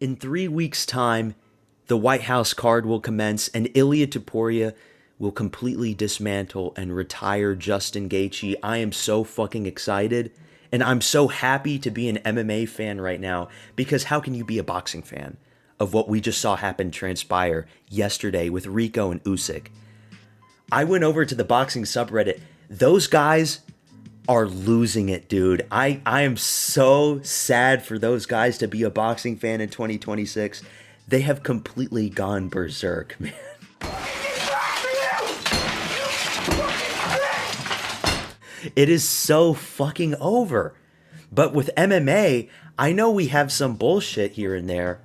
In 3 weeks' time, the White House card will commence, and Ilia Topuria will completely dismantle and retire Justin Gaethje. I am so fucking excited, and I'm so happy to be an MMA fan right now, because how can you be a boxing fan of what we just saw happen transpire yesterday with Rico and Usyk? I went over to the boxing subreddit. Those guys are losing it, dude. I am so sad for those guys to be a boxing fan in 2026. They have completely gone berserk, man. It is so fucking over. But with MMA, I know we have some bullshit here and there,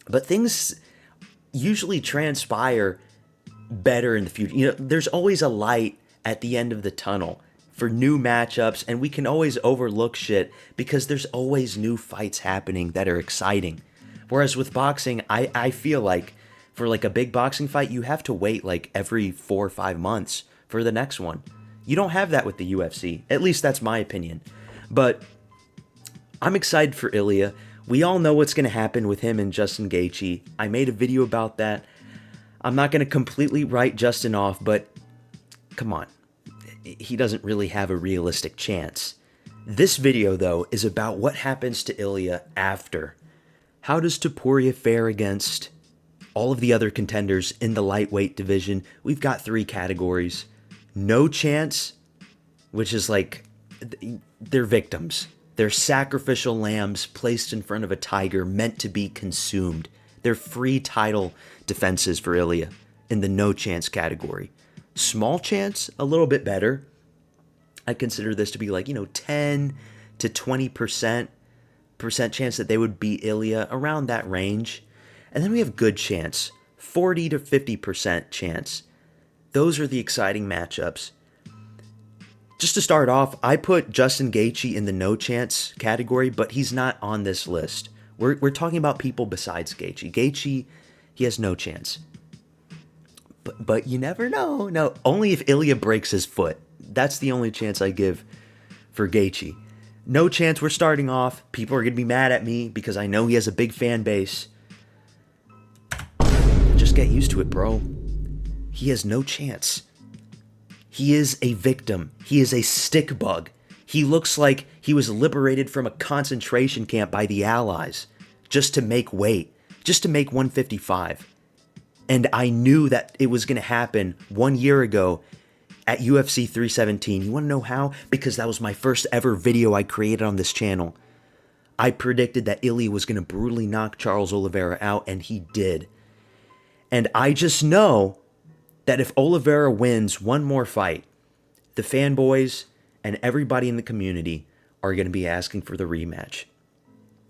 but things usually transpire better in the future. You know, there's always a light at the end of the tunnel for new matchups, and we can always overlook shit because there's always new fights happening that are exciting. Whereas with boxing, I feel like for like a big boxing fight, you have to wait like every 4 or 5 months for the next one. You don't have that with the UFC. At least that's my opinion. But I'm excited for Ilia. We all know what's going to happen with him and Justin Gaethje. I made a video about that. I'm not going to completely write Justin off, but come on. He doesn't really have a realistic chance. This video, though, is about what happens to Ilia after. How does Topuria fare against all of the other contenders in the lightweight division? We've got 3 categories. No chance, which is like, they're victims. They're sacrificial lambs placed in front of a tiger meant to be consumed. They're free title defenses for Ilia in the no chance category. Small chance, a little bit better. I consider this to be like, 10 to 20% chance that they would beat Ilia, around that range. And then we have good chance, 40 to 50% chance. Those are the exciting matchups. Just to start off, I put Justin Gaethje in the no chance category, but he's not on this list. We're talking about people besides Gaethje. Gaethje, he has no chance. But you never know. No, only if Ilia breaks his foot. That's the only chance I give for Gaethje. No chance we're starting off. People are going to be mad at me because I know he has a big fan base. Just get used to it, bro. He has no chance. He is a victim. He is a stick bug. He looks like he was liberated from a concentration camp by the Allies just to make weight, just to make 155. And I knew that it was going to happen 1 year ago at UFC 317. You want to know how? Because that was my first ever video I created on this channel. I predicted that Ilia was going to brutally knock Charles Oliveira out, and he did. And I just know that if Oliveira wins one more fight, the fanboys and everybody in the community are going to be asking for the rematch.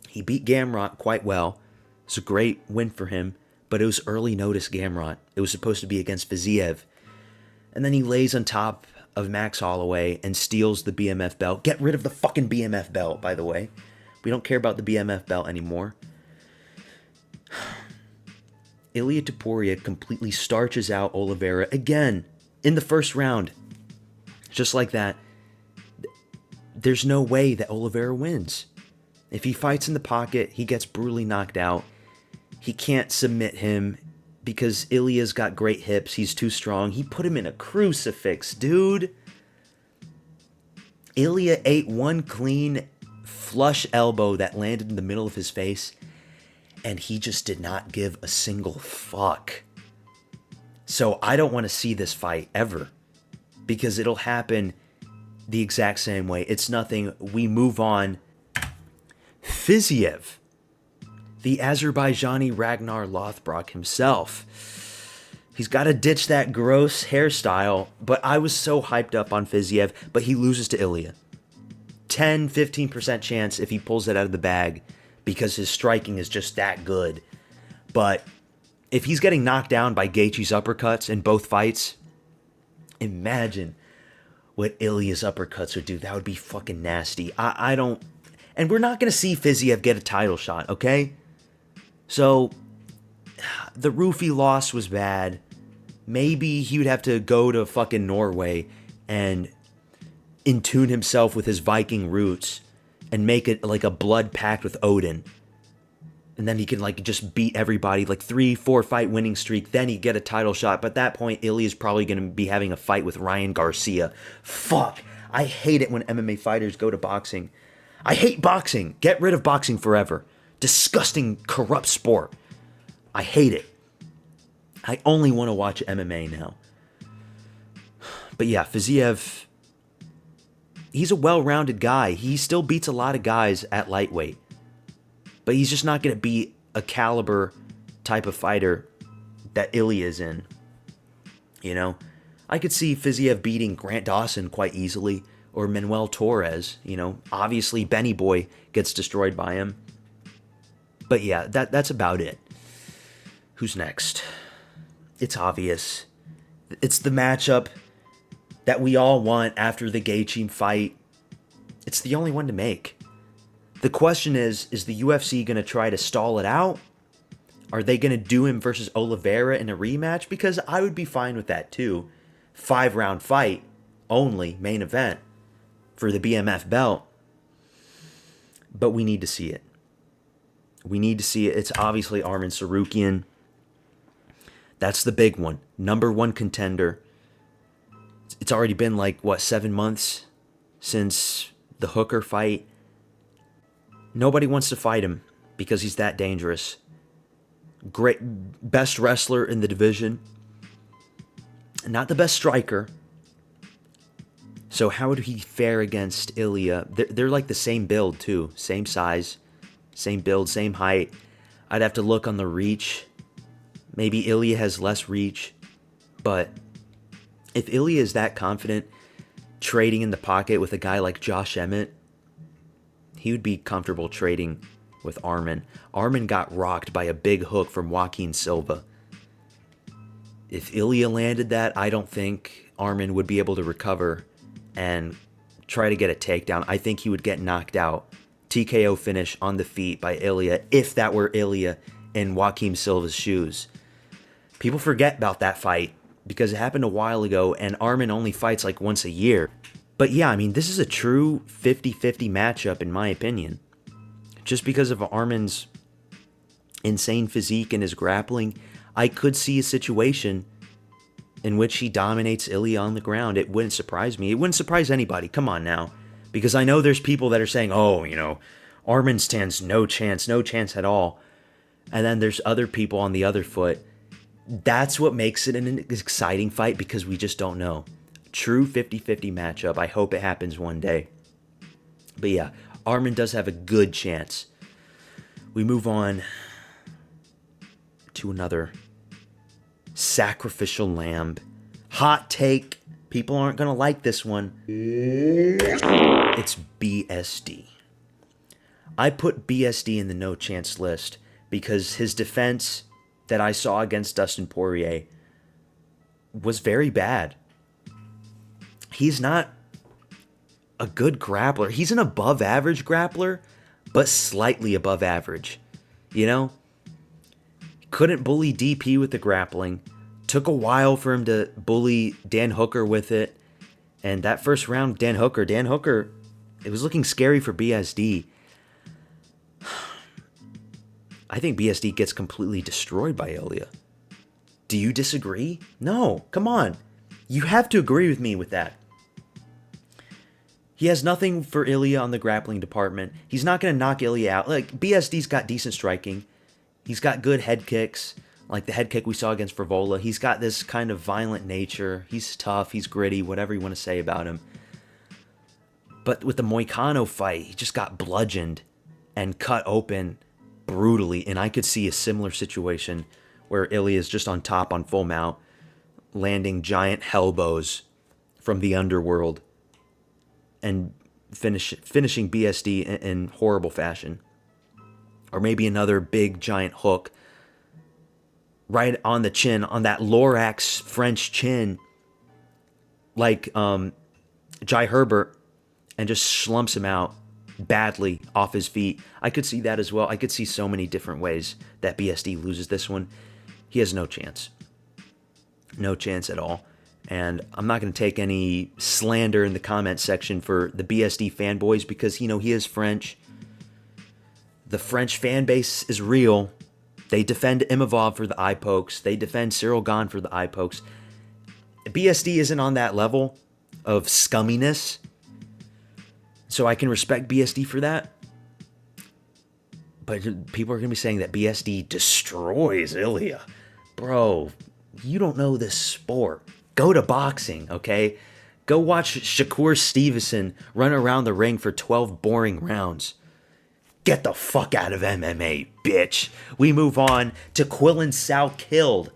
He beat Gamrot quite well. It's a great win for him, but it was early notice Gamrot. It was supposed to be against Fiziev. And then he lays on top of Max Holloway and steals the BMF belt. Get rid of the fucking BMF belt, by the way. We don't care about the BMF belt anymore. Ilia Topuria completely starches out Oliveira again in the first round. Just like that. There's no way that Oliveira wins. If he fights in the pocket, he gets brutally knocked out. He can't submit him because Ilia's got great hips. He's too strong. He put him in a crucifix, dude. Ilia ate one clean flush elbow that landed in the middle of his face, and he just did not give a single fuck. So I don't want to see this fight ever, because it'll happen the exact same way. It's nothing. We move on. Fiziev, the Azerbaijani Ragnar Lothbrok himself. He's got to ditch that gross hairstyle, but I was so hyped up on Fiziev, but he loses to Ilia. 10-15% chance if he pulls it out of the bag, because his striking is just that good. But if he's getting knocked down by Gaethje's uppercuts in both fights, imagine what Ilia's uppercuts would do. That would be fucking nasty. I don't... And we're not going to see Fiziev get a title shot, okay? So, the Roofy loss was bad. Maybe he would have to go to fucking Norway and intune himself with his Viking roots and make it like a blood pact with Odin. and then he can like just beat everybody, like 3-4 fight winning streak. Then he get a title shot. But at that point, Ilya's probably going to be having a fight with Ryan Garcia. Fuck. I hate it when MMA fighters go to boxing. I hate boxing. Get rid of boxing forever. Disgusting, corrupt sport. I hate it. I only want to watch MMA now. But yeah, Fiziev, he's a well-rounded guy. He still beats a lot of guys at lightweight. But he's just not going to be a caliber type of fighter that Ilia is in. You know? I could see Fiziev beating Grant Dawson quite easily, or Manuel Torres. You know? Obviously, Benny Boy gets destroyed by him. But yeah, that's about it. Who's next? It's obvious. It's the matchup that we all want after the Gaethje fight. It's the only one to make. The question is the UFC going to try to stall it out? Are they going to do him versus Oliveira in a rematch? Because I would be fine with that too. 5-round fight only, main event for the BMF belt. But we need to see it. We need to see it. It's obviously Arman Tsarukyan. That's the big one. Number 1 contender. It's already been 7 months since the Hooker fight. Nobody wants to fight him because he's that dangerous. Great, best wrestler in the division. Not the best striker. So how would he fare against Ilia? They're like the same build too. Same size, same build, same height. I'd have to look on the reach. Maybe Ilia has less reach. But if Ilia is that confident trading in the pocket with a guy like Josh Emmett, he would be comfortable trading with Arman. Arman got rocked by a big hook from Joaquin Silva. If Ilia landed that, I don't think Arman would be able to recover and try to get a takedown. I think he would get knocked out. TKO finish on the feet by Ilia, if that were Ilia in Joaquin Silva's shoes. People forget about that fight because it happened a while ago and Arman only fights once a year. But yeah, I mean, this is a true 50-50 matchup in my opinion. Just because of Arman's insane physique and his grappling, I could see a situation in which he dominates Ilia on the ground. It wouldn't surprise me. It wouldn't surprise anybody. Come on now. Because I know there's people that are saying, oh, Arman stands no chance at all. And then there's other people on the other foot. That's what makes it an exciting fight because we just don't know. True 50-50 matchup. I hope it happens one day. But yeah, Arman does have a good chance. We move on to another sacrificial lamb. Hot take. People aren't going to like this one. It's BSD. I put BSD in the no chance list because his defense that I saw against Dustin Poirier was very bad. He's not a good grappler. He's an above average grappler, but slightly above average. Couldn't bully DP with the grappling. Took a while for him to bully Dan Hooker with it. And that first round, Dan Hooker, it was looking scary for BSD. I think BSD gets completely destroyed by Ilia. Do you disagree? No, come on. You have to agree with me with that. He has nothing for Ilia on the grappling department. He's not going to knock Ilia out. BSD's got decent striking. He's got good head kicks, like the head kick we saw against Frivola. He's got this kind of violent nature. He's tough. He's gritty, whatever you want to say about him. But with the Moicano fight, he just got bludgeoned and cut open brutally. And I could see a similar situation where Ilia's just on top on full mount, landing giant elbows from the underworld and finishing BSD in horrible fashion. Or maybe another big giant hook right on the chin, on that Lorax French chin, like Jai Herbert, and just slumps him out badly off his feet. I could see that as well. I could see so many different ways that BSD loses this one. He has no chance. No chance at all. And I'm not going to take any slander in the comment section for the BSD fanboys because, he is French. The French fan base is real. They defend Imavov for the eye pokes. They defend Cyril Gahn for the eye pokes. BSD isn't on that level of scumminess, so I can respect BSD for that. But people are going to be saying that BSD destroys Ilia. Bro, you don't know this sport. Go to boxing, okay? Go watch Shakur Stevenson run around the ring for 12 boring rounds. Get the fuck out of MMA, bitch. We move on to Quillen Salkilld.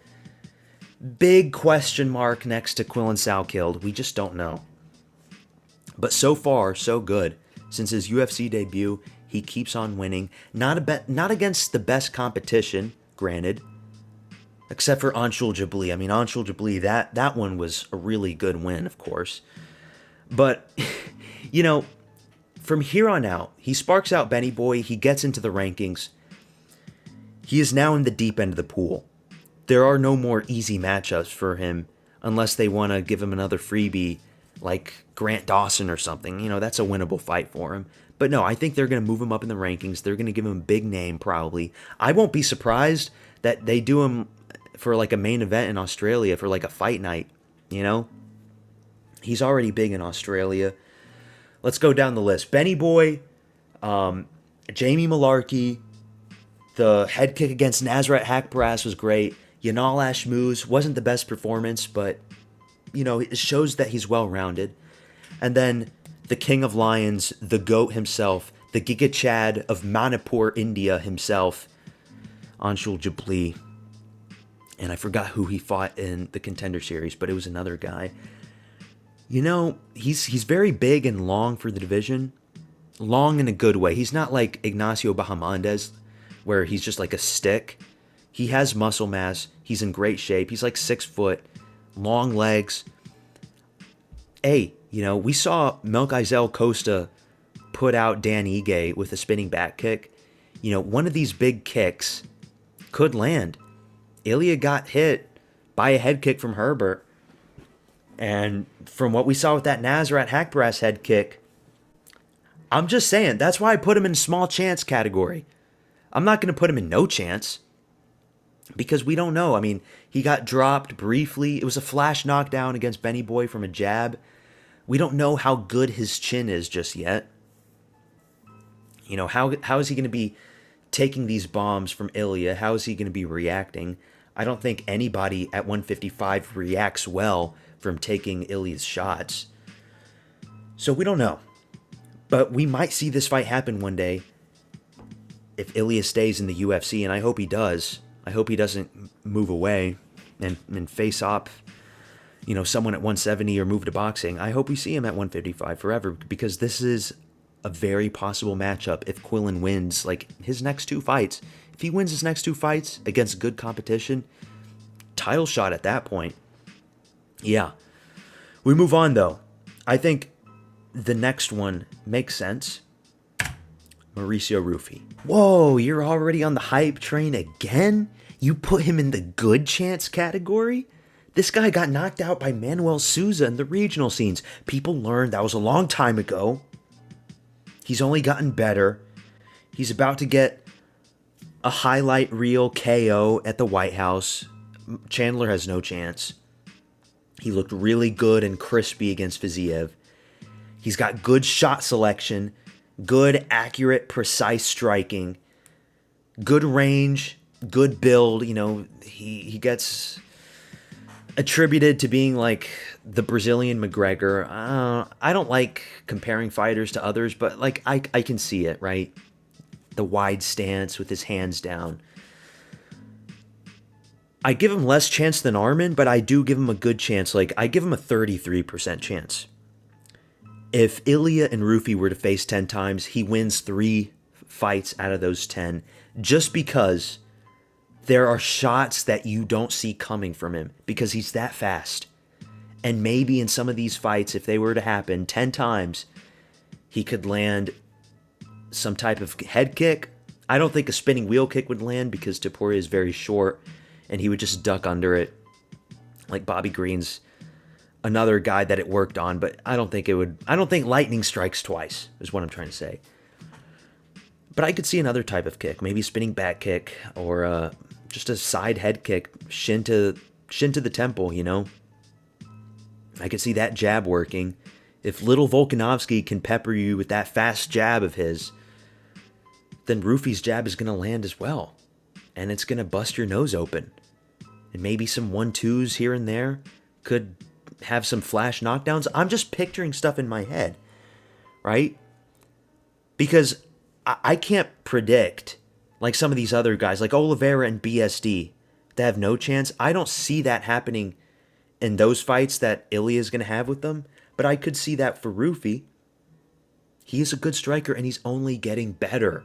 Big question mark next to Quillen Salkilld. We just don't know. But so far, so good. Since his UFC debut, he keeps on winning. Not against the best competition, granted. Except for Anshul Jabli. I mean, Anshul Jabli, that one was a really good win, of course. But, you know, from here on out, he sparks out Benny Boy. He gets into the rankings. He is now in the deep end of the pool. There are no more easy matchups for him unless they want to give him another freebie like Grant Dawson or something. You know, that's a winnable fight for him. But no, I think they're going to move him up in the rankings. They're going to give him a big name probably. I won't be surprised that they do him for like a main event in Australia for like a fight night, you know? He's already big in Australia. Let's go down the list. Benny Boy, Jamie Malarkey, the head kick against Nasrat Hakparas was great. Yanal Ashmouz wasn't the best performance, but, you know, it shows that he's well-rounded. And then the King of Lions, the GOAT himself, the Giga Chad of Manipur, India himself, Anshul Jabli. And I forgot who he fought in the Contender Series, but it was another guy. You know, he's very big and long for the division. Long in a good way. He's not like Ignacio Bahamondes, where he's just like a stick. He has muscle mass. He's in great shape. He's like 6 foot, long legs. Hey, you know, we saw Melchizel Costa put out Dan Ige with a spinning back kick. You know, one of these big kicks could land. Ilia got hit by a head kick from Herbert. And from what we saw with that Nasrat Hakparas head kick, I'm just saying, that's why I put him in small chance category. I'm not going to put him in no chance. Because we don't know. I mean, he got dropped briefly. It was a flash knockdown against Benny Boy from a jab. We don't know how good his chin is just yet. You know, how is he going to be taking these bombs from Ilia? How is he going to be reacting? I don't think anybody at 155 reacts well from taking Ilia's shots. So we don't know. But we might see this fight happen one day if Ilia stays in the UFC, and I hope he does. I hope he doesn't move away and face off, you know, someone at 170 or move to boxing. I hope we see him at 155 forever, because this is a very possible matchup if Quillen wins, like, his next 2 fights. If he wins his next 2 fights against good competition, title shot at that point. Yeah. We move on, though. I think the next one makes sense. Mauricio Rufy. Whoa, you're already on the hype train again? You put him in the good chance category? This guy got knocked out by Manuel Souza in the regional scenes. People learned that was a long time ago. He's only gotten better. He's about to get a highlight reel KO at the White House. Chandler has no chance. He looked really good and crispy against Fiziev. He's got good shot selection, good, accurate, precise striking, good range, good build. You know, he gets attributed to being like the Brazilian McGregor. I don't like comparing fighters to others, but like I can see it, right? The wide stance with his hands down. I give him less chance than Armin, but I do give him a good chance. Like, I give him a 33% chance. If Ilia and Rufy were to face 10 times, he wins 3 fights out of those 10, just because there are shots that you don't see coming from him, because he's that fast. And maybe in some of these fights, if they were to happen 10 times, he could land some type of head kick. I don't think a spinning wheel kick would land, because Topuria is very short, and he would just duck under it. Like Bobby Green's another guy that it worked on, but I don't think lightning strikes twice, is what I'm trying to say. But I could see another type of kick, maybe spinning back kick or just a side head kick, shin to the temple, you know? I could see that jab working. If little Volkanovski can pepper you with that fast jab of his, then Rufi's jab is going to land as well. And it's going to bust your nose open. And maybe some 1-2s here and there could have some flash knockdowns. I'm just picturing stuff in my head, right? Because I can't predict, like some of these other guys, like Oliveira and BSD, that have no chance. I don't see that happening in those fights that Ilia is going to have with them. But I could see that for Rufi. He is a good striker, and he's only getting better.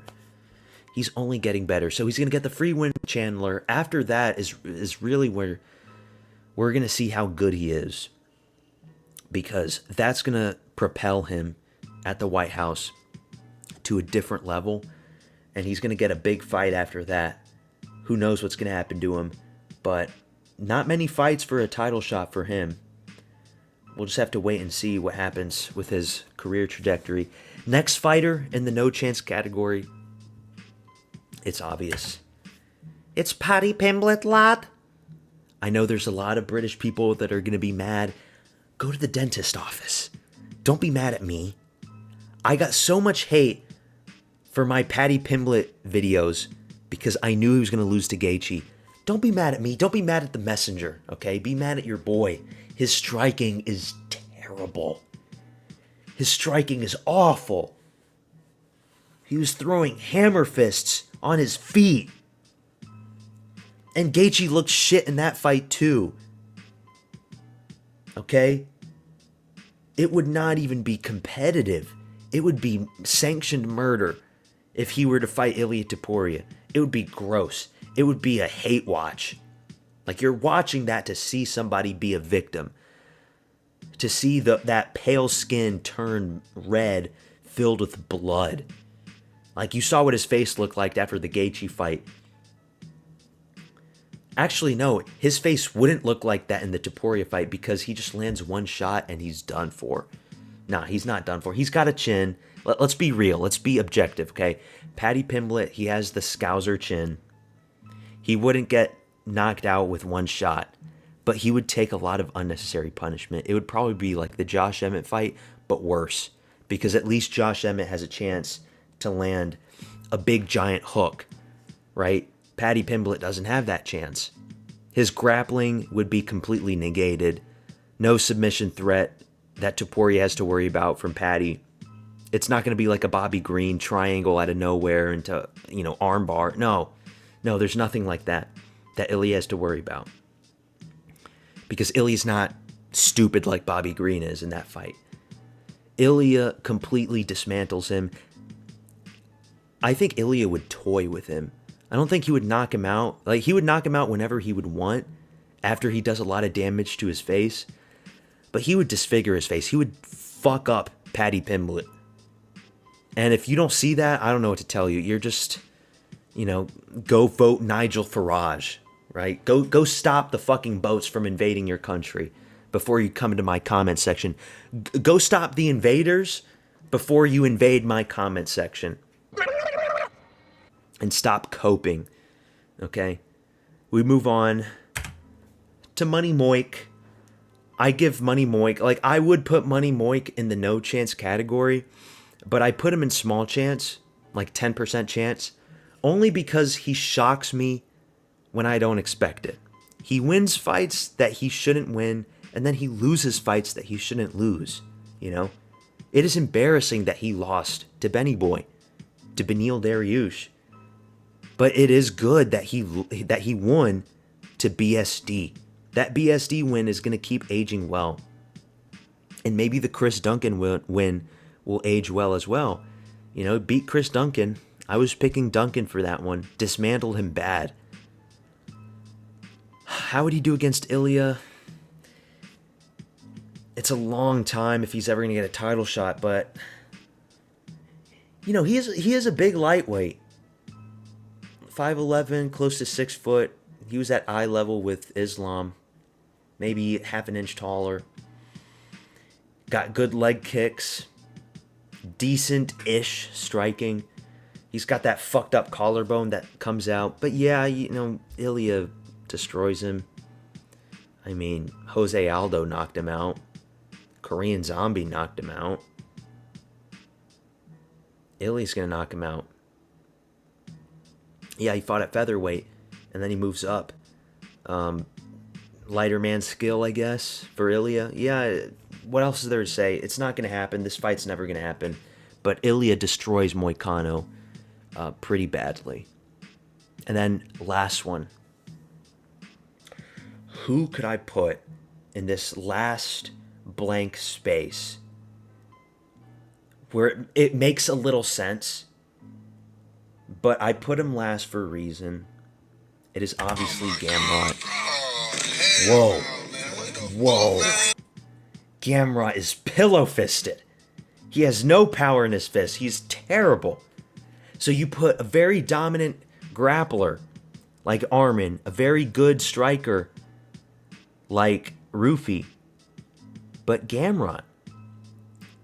He's only getting better. So he's going to get the free win with Chandler. After that is really where we're going to see how good he is. Because that's going to propel him at the White House to a different level. And he's going to get a big fight after that. Who knows what's going to happen to him. But not many fights for a title shot for him. We'll just have to wait and see what happens with his career trajectory. Next fighter in the no chance category. It's obvious. It's Paddy Pimblett, lad. I know there's a lot of British people that are going to be mad. Go to the dentist office. Don't be mad at me. I got so much hate for my Paddy Pimblett videos because I knew he was going to lose to Gaethje. Don't be mad at me. Don't be mad at the messenger, okay? Be mad at your boy. His striking is terrible. His striking is awful. He was throwing hammer fists on his feet. And Gaethje looked shit in that fight too. Okay? It would not even be competitive. It would be sanctioned murder if he were to fight Ilia Topuria. It would be gross. It would be a hate watch. Like, you're watching that to see somebody be a victim. To see that pale skin turn red, filled with blood. Like, you saw what his face looked like after the Gaethje fight. Actually, no, his face wouldn't look like that in the Topuria fight because he just lands one shot and he's done for. Nah, he's not done for. He's got a chin. Let's be real. Let's be objective, okay? Paddy Pimblett, he has the Scouser chin. He wouldn't get knocked out with one shot, but he would take a lot of unnecessary punishment. It would probably be like the Josh Emmett fight, but worse, because at least Josh Emmett has a chance to land a big giant hook, right? Paddy Pimblett doesn't have that chance. His grappling would be completely negated. No submission threat that Topuria has to worry about from Paddy. It's not going to be like a Bobby Green triangle out of nowhere into, armbar. No, there's nothing like that Ilia has to worry about. Because Ilia's not stupid like Bobby Green is in that fight. Ilia completely dismantles him. I think Ilia would toy with him. I don't think he would knock him out. Like, he would knock him out whenever he would want, after he does a lot of damage to his face. But he would disfigure his face. He would fuck up Paddy Pimblett. And if you don't see that, I don't know what to tell you. You're just, go vote Nigel Farage, right? Go stop the fucking boats from invading your country before you come into my comment section. Go stop the invaders before you invade my comment section. And stop coping, okay? We move on to Money Moik. I give Money Moik, like, I would put Money Moik in the no chance category, but I put him in small chance, like 10% chance, only because he shocks me when I don't expect it. He wins fights that he shouldn't win, and then he loses fights that he shouldn't lose, It is embarrassing that he lost to Benny Boy, to Beneil Dariush. But it is good that he won to BSD. That BSD win is going to keep aging well. And maybe the Chris Duncan win will age well as well. Beat Chris Duncan. I was picking Duncan for that one. Dismantled him bad. How would he do against Ilia? It's a long time if he's ever going to get a title shot, but he is a big lightweight. 5'11", close to 6 foot. He was at eye level with Islam. Maybe half an inch taller. Got good leg kicks. Decent-ish striking. He's got that fucked up collarbone that comes out. But yeah, Ilia destroys him. I mean, Jose Aldo knocked him out. Korean Zombie knocked him out. Ilia's going to knock him out. Yeah, he fought at featherweight, and then he moves up. Lighter man skill, I guess, for Ilia. Yeah, what else is there to say? It's not going to happen. This fight's never going to happen. But Ilia destroys Moicano pretty badly. And then, last one. Who could I put in this last blank space where it makes a little sense, but I put him last for a reason. It is obviously Gamrot. Whoa. Gamrot is pillow-fisted. He has no power in his fist. He's terrible. So you put a very dominant grappler like Armin, a very good striker like Rufy, but Gamrot.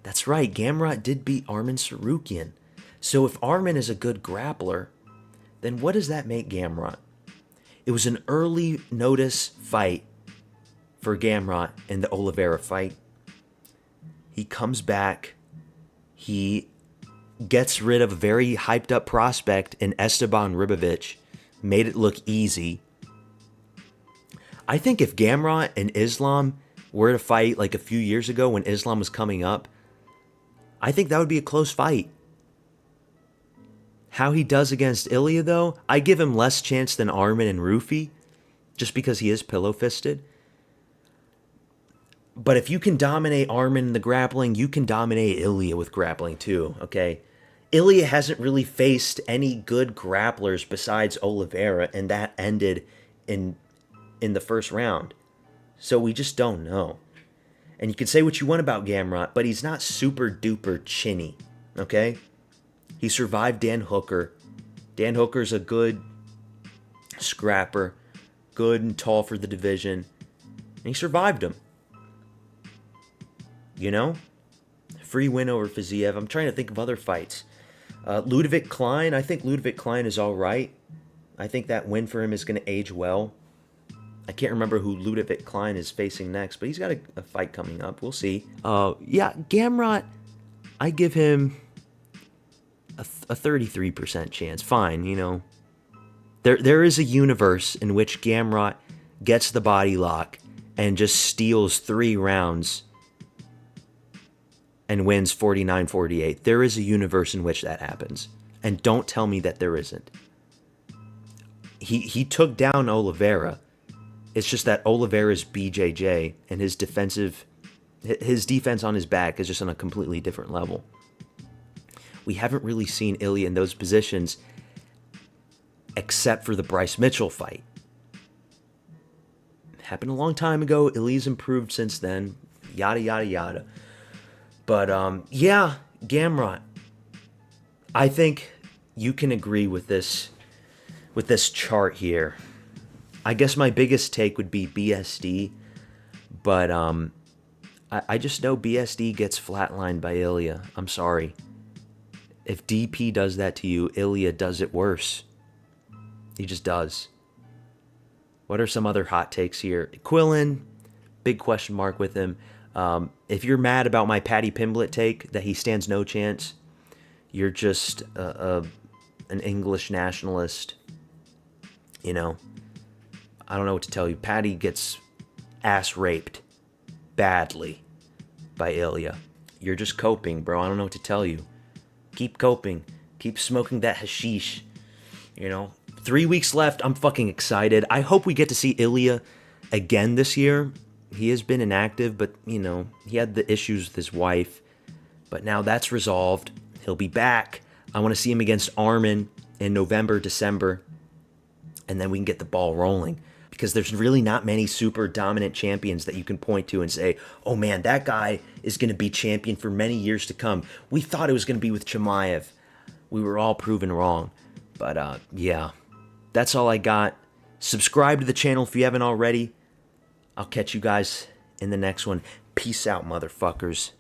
That's right, Gamrot did beat Armin Tsarukyan. So if Armin is a good grappler, then what does that make Gamrot? It was an early notice fight for Gamrot in the Oliveira fight. He comes back. He gets rid of a very hyped up prospect in Esteban Ribovic. Made it look easy. I think if Gamrot and Islam were to fight like a few years ago when Islam was coming up, I think that would be a close fight. How he does against Ilia, though, I give him less chance than Armin and Rufy, just because he is pillow-fisted. But if you can dominate Armin in the grappling, you can dominate Ilia with grappling too, okay? Ilia hasn't really faced any good grapplers besides Oliveira, and that ended in the first round. So we just don't know. And you can say what you want about Gamrot, but he's not super duper chinny, okay? He survived Dan Hooker. Dan Hooker's a good scrapper, good and tall for the division, and he survived him. You know? Free win over Fiziev. I'm trying to think of other fights. Ludovic Klein, I think Ludovic Klein is all right. I think that win for him is going to age well. I can't remember who Ludovic Klein is facing next, but he's got a fight coming up. We'll see. Yeah, Gamrot, I give him a 33% chance. Fine, you know. There is a universe in which Gamrot gets the body lock and just steals 3 rounds and wins 49-48. There is a universe in which that happens. And don't tell me that there isn't. He took down Oliveira. It's just that Oliveira's BJJ and his defense on his back is just on a completely different level. We haven't really seen Ilia in those positions except for the Bryce Mitchell fight. It happened a long time ago. Ilia's improved since then. Yada, yada, yada. But, yeah, Gamrot. I think you can agree with this chart here. I guess my biggest take would be BSD, but I just know BSD gets flatlined by Ilia. I'm sorry. If DP does that to you, Ilia does it worse. He just does. What are some other hot takes here? Quillin, big question mark with him. If you're mad about my Paddy Pimblett take, that he stands no chance, you're just an English nationalist. You know, I don't know what to tell you. Paddy gets ass raped badly by Ilia. You're just coping, bro. I don't know what to tell you. Keep coping. Keep smoking that hashish. You know, 3 weeks left. I'm fucking excited. I hope we get to see Ilia again this year. He has been inactive, but, you know, he had the issues with his wife. But now that's resolved. He'll be back. I want to see him against Armin in November, December. And then we can get the ball rolling. Because there's really not many super dominant champions that you can point to and say, oh man, that guy is going to be champion for many years to come. We thought it was going to be with Chimaev. We were all proven wrong. But yeah, that's all I got. Subscribe to the channel if you haven't already. I'll catch you guys in the next one. Peace out, motherfuckers.